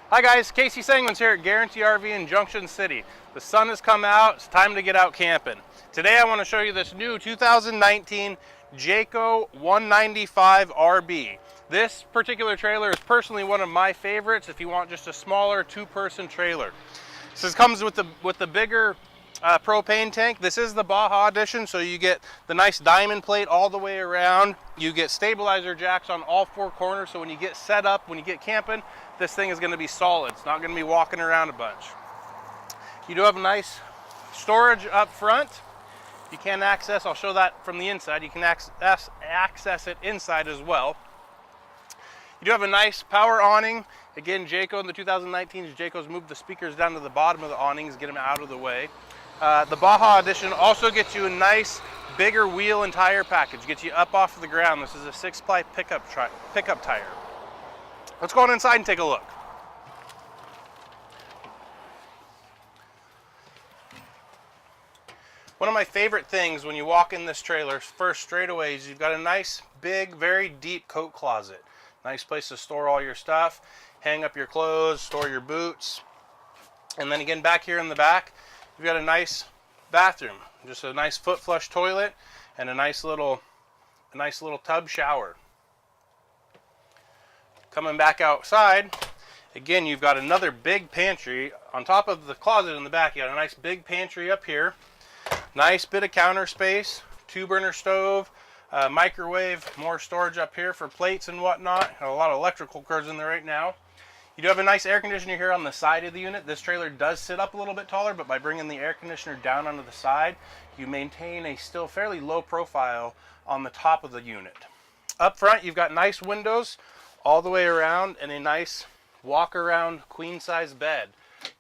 Hi guys, Casey Sanguins here at Guaranty RV in Junction City. The sun has come out, it's time to get out camping. Today I want to show you this new 2019 Jayco 195 RB. This particular trailer is personally one of my favorites if you want just a smaller two-person trailer. This comes with the bigger propane tank. This is the Baja edition, so you get the nice diamond plate all the way around. You get stabilizer jacks on all four corners, so when you get set up, when you get camping, this thing is going to be solid. It's not going to be walking around a bunch. You do have a nice storage up front. You can access, I'll show that from the inside, you can access it inside as well. You do have a nice power awning. Again, Jayco in the 2019s, Jayco's moved the speakers down to the bottom of the awnings, get them out of the way. The Baja edition also gets you a nice bigger wheel and tire package, gets you up off the ground. This is a 6-ply pickup tire. Let's go on inside and take a look. One of my favorite things when you walk in this trailer, first straightaway, is you've got a nice, big, very deep coat closet. Nice place to store all your stuff, hang up your clothes, store your boots. And then again, back here in the back, you've got a nice bathroom, just a nice foot flush toilet and a nice little tub shower. Coming back outside, again, you've got another big pantry. On top of the closet in the back, you got a nice big pantry up here. Nice bit of counter space, 2-burner stove, microwave, more storage up here for plates and whatnot. A lot of electrical cords in there right now. You do have a nice air conditioner here on the side of the unit. This trailer does sit up a little bit taller, but by bringing the air conditioner down onto the side, you maintain a still fairly low profile on the top of the unit. Up front, you've got nice windows all the way around and a nice walk-around queen-size bed.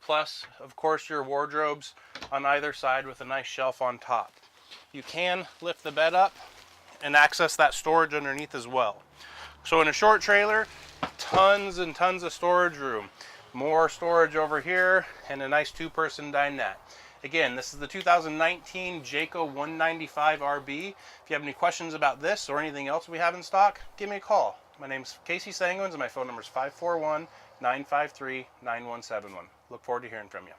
Plus, of course, your wardrobes on either side with a nice shelf on top. You can lift the bed up and access that storage underneath as well. So in a short trailer, tons and tons of storage room. More storage over here and a nice 2-person dinette. Again, this is the 2019 Jayco 195 RB. If you have any questions about this or anything else we have in stock, give me a call. My name's Casey Sanguins and my phone number is 541-953-9171. Look forward to hearing from you.